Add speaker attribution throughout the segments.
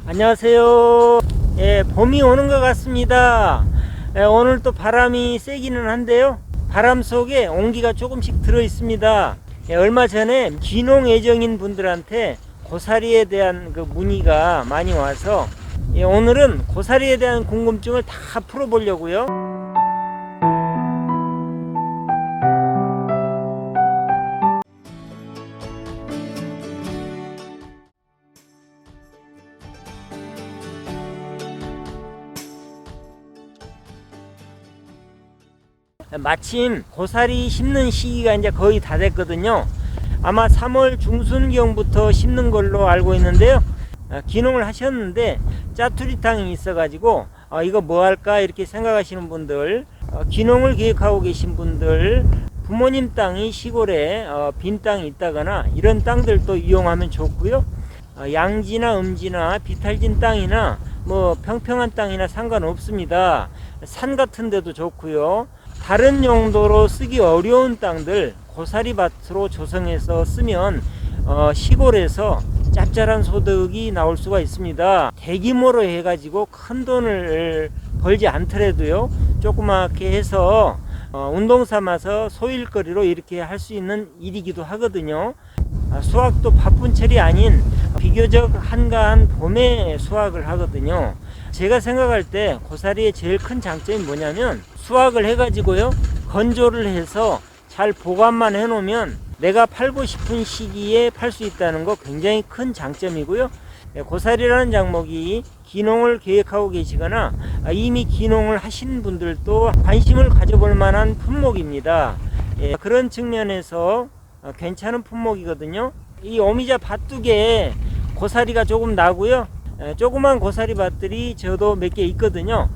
Speaker 1: 안녕하세요. 예, 봄이 오는 것 같습니다. 오늘 또 바람이 세기는 한데요. 바람 속에 온기가 조금씩 들어 있습니다. 얼마 전에 귀농 예정인 분들한테 고사리에 대한 그 문의가 많이 와서 오늘은 고사리에 대한 궁금증을 다 풀어보려고요. 마침 고사리 심는 시기가 이제 거의 다 됐거든요. 아마 3월 중순경부터 심는 걸로 알고 있는데요. 귀농을 하셨는데 짜투리 땅이 있어 가지고 이거 뭐 할까 이렇게 생각하시는 분들, 귀농을 계획하고 계신 분들, 부모님 땅이 시골에 빈 땅이 있다거나 이런 땅들도 이용하면 좋고요. 양지나 음지나 비탈진 땅이나 뭐 평평한 땅이나 상관없습니다. 산 같은 데도 좋고요. 다른 용도로 쓰기 어려운 땅들 고사리밭으로 조성해서 쓰면 시골에서 짭짤한 소득이 나올 수가 있습니다. 대규모로 해가지고 큰 돈을 벌지 않더라도요, 조그맣게 해서 운동 삼아서 소일거리로 이렇게 할 수 있는 일이기도 하거든요. 수확도 바쁜 철이 아닌 비교적 한가한 봄에 수확을 하거든요. 제가 생각할 때 고사리의 제일 큰 장점이 뭐냐면, 수확을 해가지고요, 건조를 해서 잘 보관만 해놓으면 내가 팔고 싶은 시기에 팔 수 있다는 거 굉장히 큰 장점이고요. 고사리라는 작목이 귀농을 계획하고 계시거나 이미 귀농을 하신 분들도 관심을 가져볼 만한 품목입니다. 그런 측면에서 괜찮은 품목이거든요. 이 오미자 밭두개에 고사리가 조금 나고요. 조그만 고사리 밭들이 저도 몇 개 있거든요.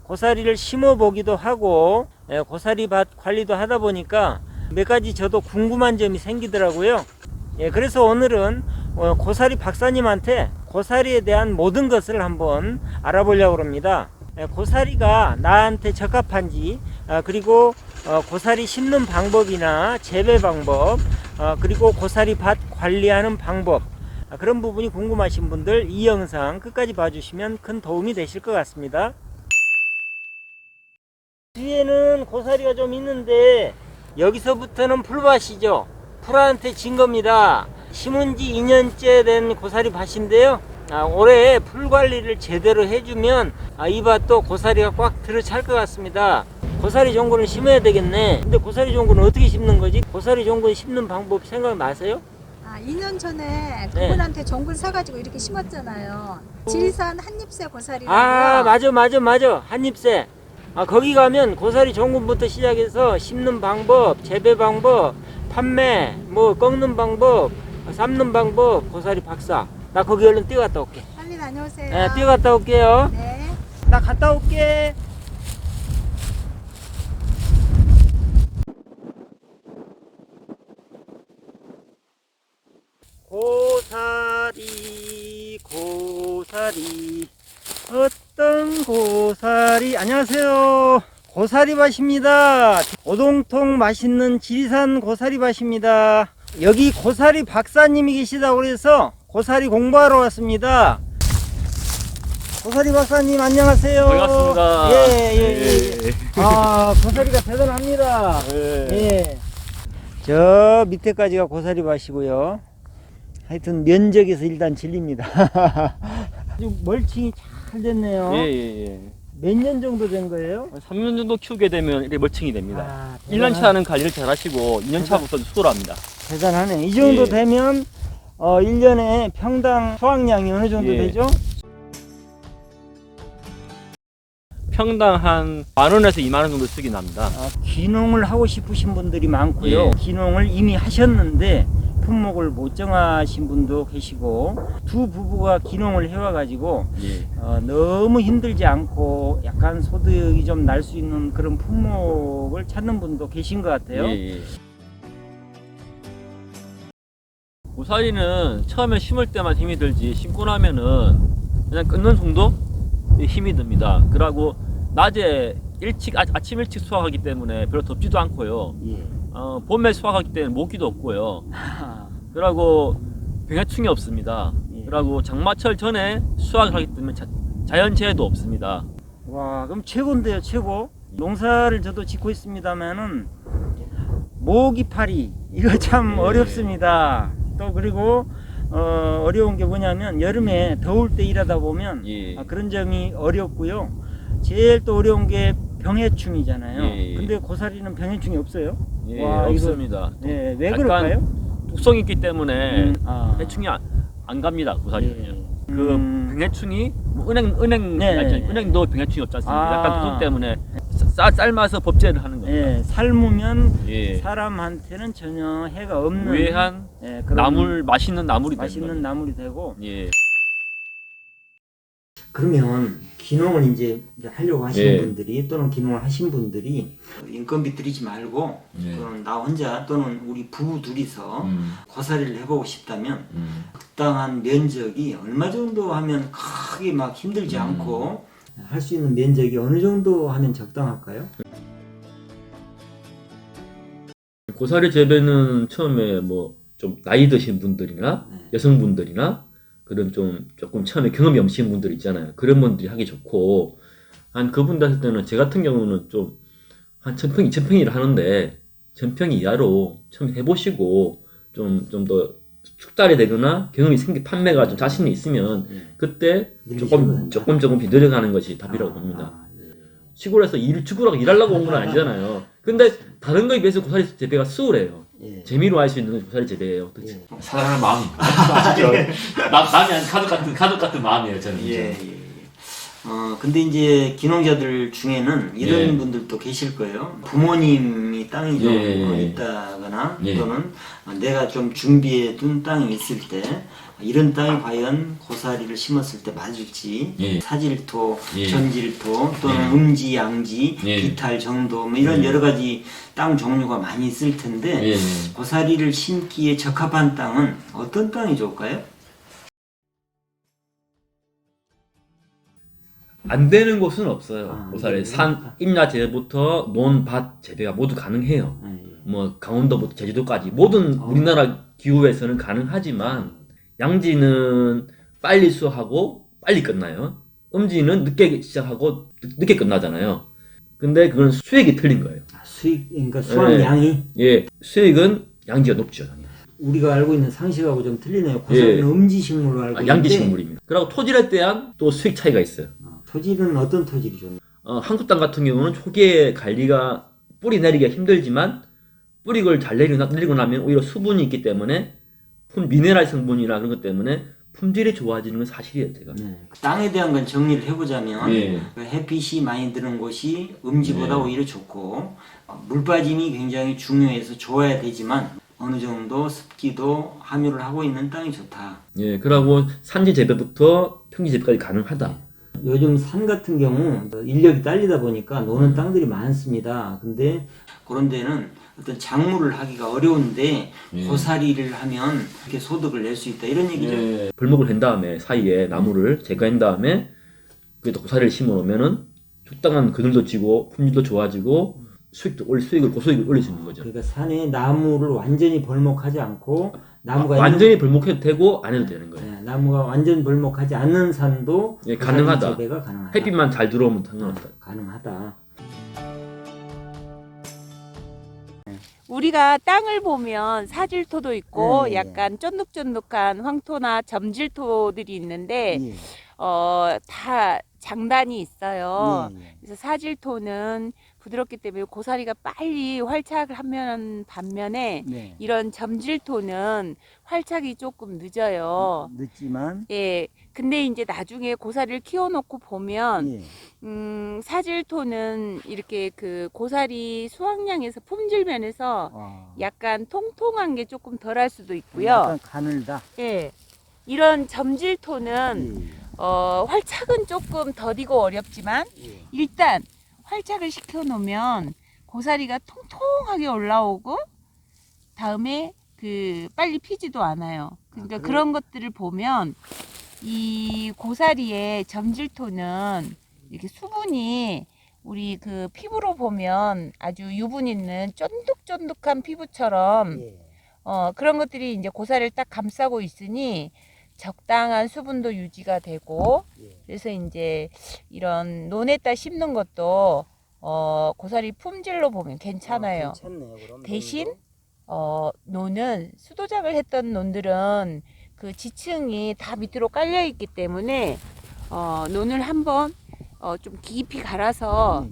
Speaker 1: 고사리를 심어 보기도 하고 고사리 밭 관리도 하다 보니까 몇 가지 저도 궁금한 점이 생기더라고요. 그래서 오늘은 고사리 박사님한테 고사리에 대한 모든 것을 한번 알아보려고 합니다. 고사리가 나한테 적합한지, 그리고 고사리 심는 방법이나 재배 방법, 그리고 고사리 밭 관리하는 방법, 그런 부분이 궁금하신 분들 이 영상 끝까지 봐주시면 큰 도움이 되실 것 같습니다. 뒤에는 고사리가 좀 있는데 여기서부터는 풀밭이죠. 풀한테 진 겁니다. 심은 지 2년째 된 고사리 밭인데요. 올해 풀 관리를 제대로 해주면 이 밭도 고사리가 꽉 들어찰 것 같습니다. 고사리 종근을 심어야 되겠네. 근데 고사리 종근은 어떻게 심는 거지? 고사리 종근 심는 방법 생각나세요?
Speaker 2: 2년 전에 그분한테 종근 사가지고 이렇게 심었잖아요. 지리산 한잎새 고사리라고요.
Speaker 1: 맞아. 한잎새. 거기 가면 고사리 종근부터 시작해서 심는 방법, 재배 방법, 판매, 뭐 꺾는 방법, 삶는 방법, 고사리 박사. 나 거기 얼른 뛰어갔다 올게.
Speaker 2: 빨리 다녀오세요.
Speaker 1: 네, 뛰어갔다 올게요.
Speaker 2: 네.
Speaker 1: 나 갔다 올게. 고사리 어떤 고사리. 안녕하세요, 고사리밭입니다. 오동통 맛있는 지리산 고사리밭입니다. 여기 고사리 박사님이 계시다고 그래서 고사리 공부하러 왔습니다. 고사리 박사님 안녕하세요.
Speaker 3: 반갑습니다.
Speaker 1: 예. 고사리가 대단합니다. 예. 저 밑에까지가 고사리밭이고요. 하여튼 면적에서 일단 질립니다. 아주 멀칭이 잘 됐네요.
Speaker 3: 예.
Speaker 1: 몇 년 정도 된 거예요?
Speaker 3: 3년 정도 키우게 되면 이렇게 멀칭이 됩니다.
Speaker 1: 대단하-
Speaker 3: 1년 차는 관리를 잘 하시고 2년 차부터는 수월합니다.
Speaker 1: 대단하네. 이 정도
Speaker 3: 예.
Speaker 1: 되면 1년에 평당 수확량이 어느 정도
Speaker 3: 예.
Speaker 1: 되죠?
Speaker 3: 평당 한 10,000원에서 20,000원 정도 쓰긴 합니다.
Speaker 1: 귀농을 하고 싶으신 분들이 많고요.
Speaker 3: 예.
Speaker 1: 귀농을 이미 하셨는데 품목을 못 정하신 분도 계시고, 두 부부가 귀농을 해와 가지고
Speaker 3: 예.
Speaker 1: 너무 힘들지 않고 약간 소득이 좀 날 수 있는 그런 품목을 찾는 분도 계신 것 같아요.
Speaker 3: 예. 고사리는 처음에 심을 때만 힘이 들지 심고 나면은 그냥 끊는 정도 힘이 듭니다. 그러고 낮에 아침 일찍 수확하기 때문에 별로 덥지도 않고요.
Speaker 1: 예.
Speaker 3: 봄에 수확하기 때문에 모기도 없고요. 그러고 병해충이 없습니다.
Speaker 1: 예.
Speaker 3: 그리고 장마철 전에 수확을 하기 때문에 자연재해도 없습니다.
Speaker 1: 와, 그럼 최고인데요, 최고. 농사를 저도 짓고 있습니다만은 모기파리 이거 참
Speaker 3: 예.
Speaker 1: 어렵습니다. 또 그리고 어려운 게 뭐냐면 여름에 더울 때 일하다 보면
Speaker 3: 예.
Speaker 1: 그런 점이 어렵고요. 제일 또 어려운 게 병해충이잖아요.
Speaker 3: 예.
Speaker 1: 근데 고사리는 병해충이 없어요.
Speaker 3: 예,
Speaker 1: 와, 이거-
Speaker 3: 없습니다.
Speaker 1: 네, 왜
Speaker 3: 약간
Speaker 1: 그럴까요?
Speaker 3: 독성이 있기 때문에
Speaker 1: 아.
Speaker 3: 해충이 안 갑니다. 고사리는요.
Speaker 1: 예.
Speaker 3: 그 병해충이 뭐 은행
Speaker 1: 네.
Speaker 3: 은행도 병해충이 없지 않습니까?
Speaker 1: 아.
Speaker 3: 약간 독성 때문에 삶아서 법제를 하는 겁니다.
Speaker 1: 예, 삶으면
Speaker 3: 예.
Speaker 1: 사람한테는 전혀 해가 없는
Speaker 3: 외한
Speaker 1: 예, 그런
Speaker 3: 나물 맛있는 나물이 되는
Speaker 1: 맛있는
Speaker 3: 겁니다.
Speaker 1: 나물이 되고.
Speaker 3: 예.
Speaker 1: 그러면 기농을 이제 하려고 하시는
Speaker 3: 예.
Speaker 1: 분들이 또는 기농을 하신 분들이 인건비 들이지 말고
Speaker 3: 예.
Speaker 1: 또는 나 혼자 또는 우리 부부 둘이서 고사리를 해보고 싶다면 적당한 면적이 얼마 정도 하면 크게 막 힘들지 않고 할 수 있는 면적이 어느 정도 하면 적당할까요?
Speaker 3: 고사리 재배는 처음에 뭐 좀 나이 드신 분들이나
Speaker 1: 네.
Speaker 3: 여성분들이나 그런 조금 처음에 경험이 없으신 분들 있잖아요. 그런 분들이 하기 좋고, 한 그분들 할 때는 제 같은 경우는 좀 한 1000평, 2000평이라 하는데 1000평 이하로 처음 해보시고 좀 더 숙달이 되거나 경험이 판매가 좀 자신이 있으면 그때 조금 비들여가는 것이 답이라고 봅니다. 시골에서 축구라고 일하려고 온 건 아니잖아요. 근데 다른 거에 비해서 고사리 재배가 수월해요.
Speaker 1: 예.
Speaker 3: 재미로 할 수 있는 고사리 재배예요.
Speaker 1: 예.
Speaker 4: 사랑하는 마음이 남이 한 가족 같은 마음이에요 저는.
Speaker 1: 예, 예. 근데 이제 기농자들 중에는 이런
Speaker 3: 예.
Speaker 1: 분들도 계실 거예요. 부모님이 땅이 좀
Speaker 3: 예.
Speaker 1: 있다거나
Speaker 3: 예.
Speaker 1: 또는 내가 좀 준비해 둔 땅이 있을 때 이런 땅이 과연 고사리를 심었을 때 맞을지
Speaker 3: 예.
Speaker 1: 사질토,
Speaker 3: 예.
Speaker 1: 전질토 또는
Speaker 3: 예.
Speaker 1: 음지, 양지,
Speaker 3: 예.
Speaker 1: 비탈 정도 뭐 이런
Speaker 3: 예.
Speaker 1: 여러 가지 땅 종류가 많이 있을 텐데
Speaker 3: 예.
Speaker 1: 고사리를 심기에 적합한 땅은 어떤 땅이 좋을까요?
Speaker 3: 안 되는 곳은 없어요. 고사리
Speaker 1: 안
Speaker 3: 산 임야 재배부터 논밭 재배가 모두 가능해요.
Speaker 1: 예.
Speaker 3: 뭐 강원도부터 제주도까지 모든 우리나라 기후에서는 가능하지만 양지는 빨리 수확하고 빨리 끝나요. 음지는 늦게 시작하고 늦게 끝나잖아요. 근데 그건 수익이 틀린 거예요.
Speaker 1: 수익, 그러니까 수확량이
Speaker 3: 예, 수익은 양지가 높죠.
Speaker 1: 우리가 알고 있는 상식하고 좀 틀리네요. 고사리는
Speaker 3: 예.
Speaker 1: 음지식물로 알고 있는데
Speaker 3: 양지 식물입니다. 그리고 토질에 대한 또 수익 차이가 있어요.
Speaker 1: 토질은 어떤 토질이 좋나요?
Speaker 3: 한국 땅 같은 경우는 초기에 관리가 뿌리 내리기가 힘들지만 뿌리를 잘 내리고 나면 오히려 수분이 있기 때문에 미네랄 성분이나 그런 것 때문에 품질이 좋아지는 건 사실이에요, 제가.
Speaker 1: 땅에 대한 건 정리를 해보자면
Speaker 3: 예.
Speaker 1: 그 햇빛이 많이 드는 곳이 음지보다
Speaker 3: 예.
Speaker 1: 오히려 좋고 물 빠짐이 굉장히 중요해서 좋아야 되지만 어느 정도 습기도 함유를 하고 있는 땅이 좋다.
Speaker 3: 예, 그러고 산지 재배부터 평지 재배까지 가능하다.
Speaker 1: 요즘 산 같은 경우 인력이 딸리다 보니까 노는 땅들이 많습니다. 근데 그런 데는 어떤 작물을 하기가 어려운데 고사리를 하면 이렇게 소득을 낼 수 있다 이런 얘기죠.
Speaker 3: 예. 벌목을 한 다음에 사이에 나무를 제거한 다음에 그또 고사리를 심어 놓으면은 적당한 그늘도 지고 품질도 좋아지고 수익을 고수익을 올릴 수 있는 거죠.
Speaker 1: 그러니까 산에 나무를 완전히 벌목하지 않고 나무가
Speaker 3: 완전히 벌목해도 되고 안 해도 되는 거예요.
Speaker 1: 네, 나무가 완전 벌목하지 않는 산도
Speaker 3: 예,
Speaker 1: 고사리
Speaker 3: 가능하다.
Speaker 1: 재배가 가능하다.
Speaker 3: 햇빛만 잘 들어오면 상관없다.
Speaker 1: 가능하다.
Speaker 5: 우리가 땅을 보면 사질토도 있고
Speaker 1: 네.
Speaker 5: 약간 쫀득쫀득한 황토나 점질토들이 있는데
Speaker 1: 예.
Speaker 5: 다 장단이 있어요.
Speaker 1: 예, 예.
Speaker 5: 그래서 사질토는 부드럽기 때문에 고사리가 빨리 활착을 하면 반면에
Speaker 1: 네.
Speaker 5: 이런 점질토는 활착이 조금 늦어요.
Speaker 1: 늦지만
Speaker 5: 예. 근데 이제 나중에 고사리를 키워놓고 보면
Speaker 1: 예.
Speaker 5: 사질토는 이렇게 그 고사리 수확량에서 품질 면에서 약간 통통한 게 조금 덜할 수도 있고요.
Speaker 1: 약간 가늘다.
Speaker 5: 예. 이런 점질토는 활착은 조금 더디고 어렵지만
Speaker 1: 예.
Speaker 5: 일단 활착을 시켜 놓으면 고사리가 통통하게 올라오고 다음에 그 빨리 피지도 않아요. 그러니까 그런 것들을 보면 이 고사리의 점질토는 이렇게 수분이 우리 그 피부로 보면 아주 유분 있는 쫀득쫀득한 피부처럼
Speaker 1: 예.
Speaker 5: 그런 것들이 이제 고사리를 딱 감싸고 있으니 적당한 수분도 유지가 되고 그래서 이제 이런 논에다 심는 것도 고사리 품질로 보면 괜찮아요.
Speaker 1: 괜찮네요, 그럼.
Speaker 5: 대신 논은 수도작을 했던 논들은 그 지층이 다 밑으로 깔려 있기 때문에 논을 한번 좀 깊이 갈아서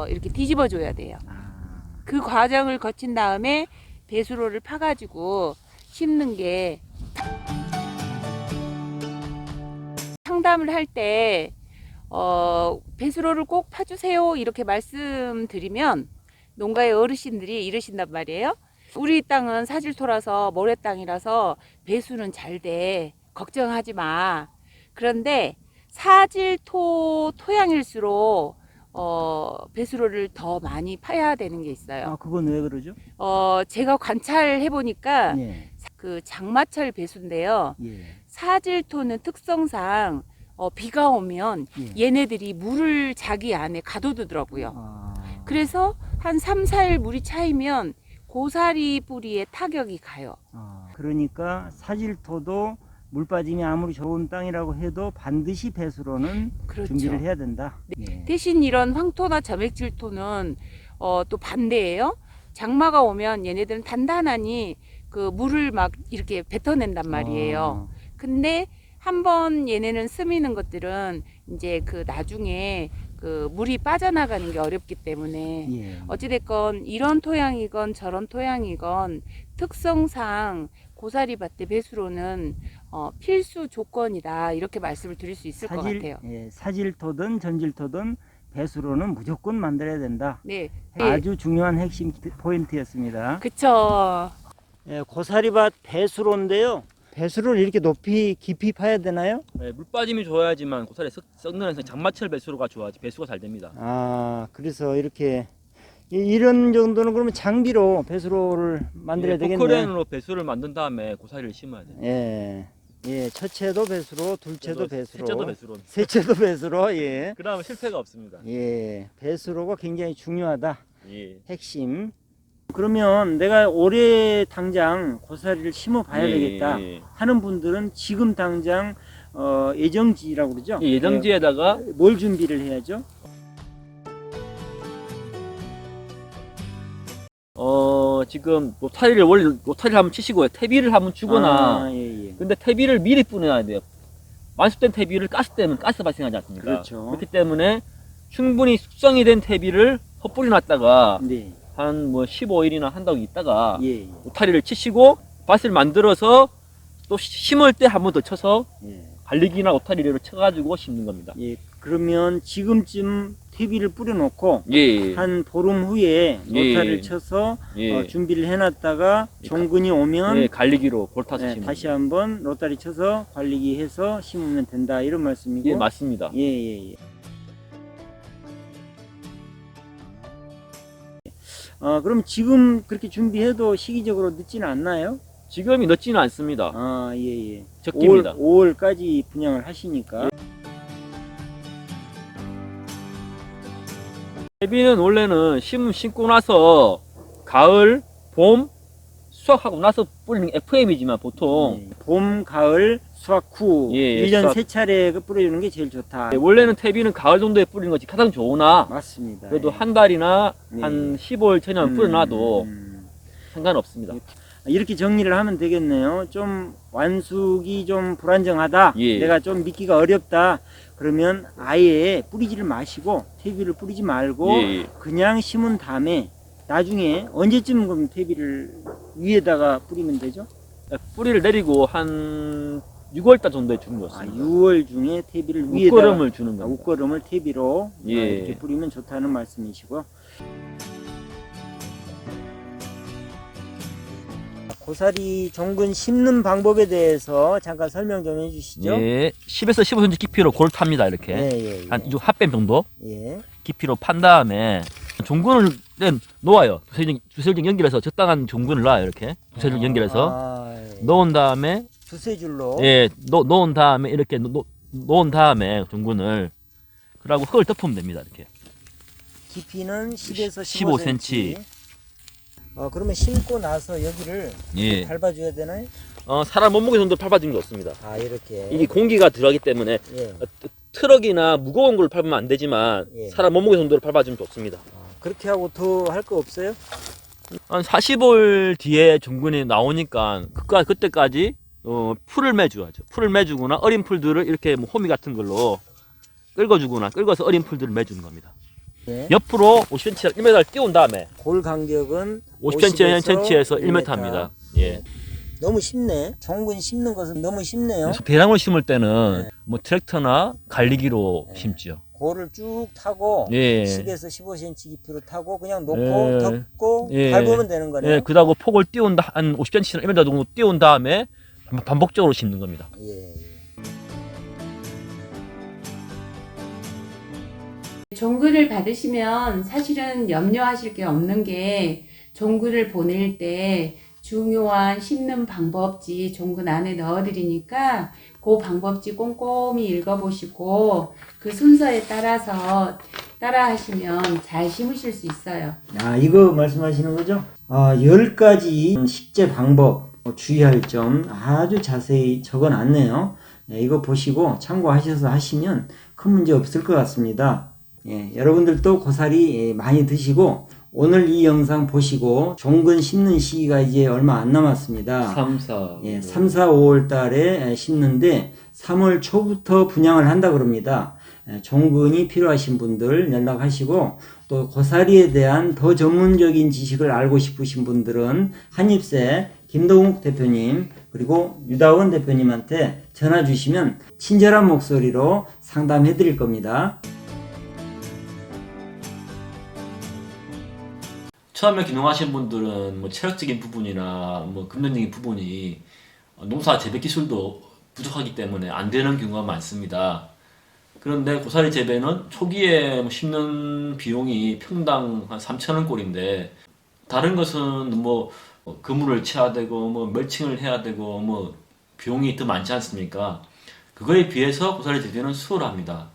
Speaker 5: 이렇게 뒤집어 줘야 돼요. 그 과정을 거친 다음에 배수로를 파가지고 심는 게 상담을 할 때 배수로를 꼭 파주세요 이렇게 말씀드리면 농가의 어르신들이 이러신단 말이에요. 우리 땅은 사질토라서 모래 땅이라서 배수는 잘 돼. 걱정하지 마. 그런데 사질토 토양일수록 배수로를 더 많이 파야 되는 게 있어요.
Speaker 1: 아, 그건 왜 그러죠?
Speaker 5: 제가 관찰해 보니까
Speaker 1: 예.
Speaker 5: 그 장마철 배수인데요.
Speaker 1: 예.
Speaker 5: 사질토는 특성상 비가 오면 얘네들이 물을 자기 안에 가둬두더라고요.
Speaker 1: 아.
Speaker 5: 그래서 한 3, 4일 물이 차이면 고사리 뿌리에 타격이 가요.
Speaker 1: 그러니까 사질토도 물 빠짐이 아무리 좋은 땅이라고 해도 반드시 배수로는
Speaker 5: 그렇죠.
Speaker 1: 준비를 해야 된다.
Speaker 5: 대신 이런 황토나 점액질토는 또 반대예요. 장마가 오면 얘네들은 단단하니 그 물을 막 이렇게 뱉어낸단 말이에요. 근데 한번 얘네는 스미는 것들은 이제 그 나중에 그 물이 빠져나가는 게 어렵기 때문에
Speaker 1: 예.
Speaker 5: 어찌됐건 이런 토양이건 저런 토양이건 특성상 고사리밭대 배수로는 필수 조건이다 이렇게 말씀을 드릴 수 있을 것 같아요.
Speaker 1: 예, 사질토든 전질토든 배수로는 무조건 만들어야 된다.
Speaker 5: 네,
Speaker 1: 아주 중요한 핵심 포인트였습니다.
Speaker 5: 그쵸.
Speaker 1: 예, 고사리밭 배수로인데요. 배수로를 이렇게 높이 깊이 파야 되나요?
Speaker 3: 네, 물 빠짐이 좋아야지만 고사리 썩는 현상 장마철 배수로가 좋아야지 배수가 잘 됩니다.
Speaker 1: 아, 그래서 이렇게 이런 정도는 그러면 장비로 배수로를 만들어야 되겠네요.
Speaker 3: 포크레인으로 배수를 만든 다음에 고사리를 심어야 돼요.
Speaker 1: 예, 예, 첫째도 배수로, 둘째도 배수로,
Speaker 3: 셋째도 배수로.
Speaker 1: 셋째도 배수로, 예,
Speaker 3: 그 다음에 실패가 없습니다.
Speaker 1: 예, 배수로가 굉장히 중요하다.
Speaker 3: 예.
Speaker 1: 핵심. 그러면 내가 올해 당장 고사리를 심어 봐야
Speaker 3: 예,
Speaker 1: 되겠다
Speaker 3: 예.
Speaker 1: 하는 분들은 지금 당장 예정지라고 그러죠?
Speaker 3: 이 예정지에다가
Speaker 1: 뭘 준비를 해야죠?
Speaker 3: 지금 로타리를 한번 치시고요. 퇴비를 한번 주거나.
Speaker 1: 예, 예.
Speaker 3: 근데 퇴비를 미리 뿌려야 돼요. 완숙된 퇴비를 가스되면 가스 발생하지 않습니까?
Speaker 1: 그렇죠.
Speaker 3: 그렇기 때문에 충분히 숙성이 된 퇴비를 헛뿌려 놨다가
Speaker 1: 네.
Speaker 3: 한 뭐 15일이나 한 달 있다가
Speaker 1: 예, 예.
Speaker 3: 로타리를 치시고 밭을 만들어서 또 심을 때 한 번 더 쳐서
Speaker 1: 예.
Speaker 3: 관리기나 로타리를 쳐가지고 심는 겁니다.
Speaker 1: 예. 그러면 지금쯤 퇴비를 뿌려놓고
Speaker 3: 예.
Speaker 1: 한 보름 후에 로타리를
Speaker 3: 예.
Speaker 1: 쳐서
Speaker 3: 예.
Speaker 1: 준비를 해놨다가 종근이 오면
Speaker 3: 예, 관리기로 골타서
Speaker 1: 예,
Speaker 3: 심는
Speaker 1: 다시 한번 로타리 쳐서 관리기 해서 심으면 된다 이런 말씀이고.
Speaker 3: 예, 맞습니다.
Speaker 1: 예, 예, 예. 그럼 지금 그렇게 준비해도 시기적으로 늦지는 않나요?
Speaker 3: 지금이 늦지는 않습니다.
Speaker 1: 예, 예.
Speaker 3: 적깁니다.
Speaker 1: 5월까지 분양을 하시니까.
Speaker 3: 퇴비는 원래는 심고 나서 가을, 봄, 수확하고 나서 뿌리는 게 FM이지만 보통
Speaker 1: 예, 봄, 가을, 수확 후
Speaker 3: 예,
Speaker 1: 1년
Speaker 3: 수확.
Speaker 1: 3차례 뿌려주는 게 제일 좋다.
Speaker 3: 원래는 퇴비는 가을 정도에 뿌리는 것이 가장 좋으나
Speaker 1: 맞습니다.
Speaker 3: 그래도
Speaker 1: 예.
Speaker 3: 한 달이나
Speaker 1: 네.
Speaker 3: 한 15일 전에 뿌려놔도 상관없습니다.
Speaker 1: 이렇게 정리를 하면 되겠네요. 좀 완숙이 좀 불안정하다.
Speaker 3: 예.
Speaker 1: 내가 좀 믿기가 어렵다. 그러면 아예 뿌리지를 마시고 퇴비를 뿌리지 말고
Speaker 3: 예.
Speaker 1: 그냥 심은 다음에 나중에 언제쯤 그럼 퇴비를 위에다가 뿌리면 되죠?
Speaker 3: 뿌리를 내리고 한 6월달 정도에 주는 것 같습니다.
Speaker 1: 6월 중에 퇴비를 위에다가
Speaker 3: 웃거름을 주는 겁니다.
Speaker 1: 웃거름을 퇴비로
Speaker 3: 예.
Speaker 1: 이렇게 뿌리면 좋다는 말씀이시고. 고사리 종근 심는 방법에 대해서 잠깐 설명 좀 해주시죠.
Speaker 3: 예, 10에서 15cm 깊이로 골 탑니다. 이렇게
Speaker 1: 예.
Speaker 3: 한 이쪽 핫뱀 정도
Speaker 1: 예.
Speaker 3: 깊이로 판 다음에 종근을 놓아요. 두세 줄 연결해서 적당한 종근을 놔요. 이렇게 두세 줄 연결해서
Speaker 1: 예.
Speaker 3: 놓은 다음에
Speaker 1: 두세 줄로.
Speaker 3: 예, 놓은 다음에 이렇게 놓은 다음에 종근을 그러고 흙을 덮으면 됩니다. 이렇게
Speaker 1: 깊이는 10에서
Speaker 3: 15cm.
Speaker 1: 15cm. 그러면 심고 나서 여기를
Speaker 3: 예,
Speaker 1: 밟아줘야 되나요?
Speaker 3: 사람 몸무게 정도 밟아주는 게 좋습니다.
Speaker 1: 아, 이렇게.
Speaker 3: 이게 공기가 들어가기 때문에
Speaker 1: 예.
Speaker 3: 트럭이나 무거운 걸 밟으면 안 되지만
Speaker 1: 예.
Speaker 3: 사람 몸무게 정도로 밟아주면 좋습니다.
Speaker 1: 그렇게 하고 더 할 거 없어요?
Speaker 3: 한 40월 뒤에 종근이 나오니까 그때까지 풀을 매줘야죠. 풀을 매주거나 어린 풀들을 이렇게 뭐 호미 같은 걸로 긁어주거나 긁어서 어린 풀들을 매주는 겁니다.
Speaker 1: 예.
Speaker 3: 옆으로 5cm, 1m를 띄운 다음에
Speaker 1: 골 간격은
Speaker 3: 50cm, 1cm에서 1m입니다. 예.
Speaker 1: 너무 쉽네. 종근 심는 것은 너무 쉽네요.
Speaker 3: 대량을 심을 때는
Speaker 1: 네.
Speaker 3: 뭐 트랙터나 갈리기로 심지요.
Speaker 1: 골을 쭉 타고
Speaker 3: 예.
Speaker 1: 10에서 15cm 깊이로 타고 그냥 놓고
Speaker 3: 예.
Speaker 1: 덮고
Speaker 3: 예.
Speaker 1: 밟으면 되는 거네요.
Speaker 3: 예, 그다고 폭을 띄운다 한 50cm나 1m 정도 띄운 다음에 반복적으로 심는 겁니다.
Speaker 1: 예.
Speaker 5: 종근을 받으시면 사실은 염려하실 게 없는 게 종근을 보낼 때 중요한 심는 방법지 종근 안에 넣어드리니까 그 방법지 꼼꼼히 읽어보시고 그 순서에 따라서 따라하시면 잘 심으실 수 있어요.
Speaker 1: 아, 이거 말씀하시는 거죠? 10가지 식재 방법, 주의할 점 아주 자세히 적어놨네요. 네, 이거 보시고 참고하셔서 하시면 큰 문제 없을 것 같습니다. 예, 여러분들도 고사리 많이 드시고 오늘 이 영상 보시고 종근 심는 시기가 이제 얼마 안 남았습니다.
Speaker 3: 3, 4.
Speaker 1: 예, 3, 4, 5월 달에 심는데 3월 초부터 분양을 한다 그럽니다. 종근이 필요하신 분들 연락하시고 또 고사리에 대한 더 전문적인 지식을 알고 싶으신 분들은 한입새 김동욱 대표님 그리고 유다원 대표님한테 전화 주시면 친절한 목소리로 상담해 드릴 겁니다.
Speaker 3: 처음에 귀농하신 분들은 뭐 체력적인 부분이나 뭐 금전적인 부분이 농사 재배 기술도 부족하기 때문에 안 되는 경우가 많습니다. 그런데 고사리 재배는 초기에 뭐 심는 비용이 평당 한 3,000원 꼴인데 다른 것은 뭐 그물을 쳐야 되고 뭐 멀칭을 해야 되고 뭐 비용이 더 많지 않습니까? 그거에 비해서 고사리 재배는 수월합니다.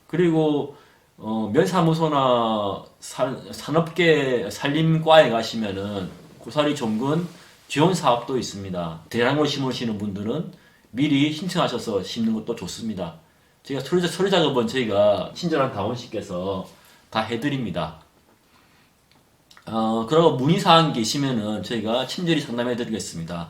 Speaker 3: 그리고 면사무소나 산업계 산림과에 가시면은 고사리 종근 지원 사업도 있습니다. 대량으로 심으시는 분들은 미리 신청하셔서 심는 것도 좋습니다. 저희가 처리 작업은 저희가 친절한 다원씨께서 다 해드립니다. 그리고 문의사항 계시면은 저희가 친절히 상담해드리겠습니다.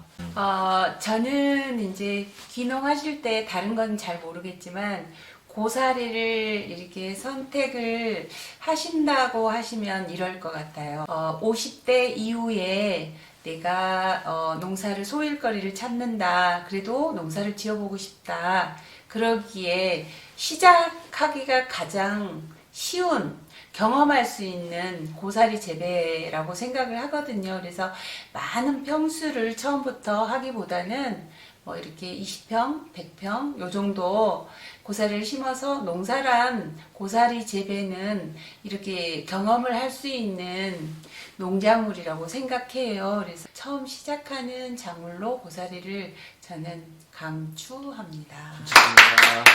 Speaker 5: 저는 이제 귀농하실 때 다른 건 잘 모르겠지만 고사리를 이렇게 선택을 하신다고 하시면 이럴 것 같아요. 50대 이후에 내가 농사를 소일거리를 찾는다. 그래도 농사를 지어보고 싶다. 그러기에 시작하기가 가장 쉬운 경험할 수 있는 고사리 재배라고 생각을 하거든요. 그래서 많은 평수를 처음부터 하기보다는 뭐 이렇게 20평, 100평 요 정도 고사리를 심어서 농사란 고사리 재배는 이렇게 경험을 할 수 있는 농작물이라고 생각해요. 그래서 처음 시작하는 작물로 고사리를 저는 강추합니다.
Speaker 3: 감사합니다.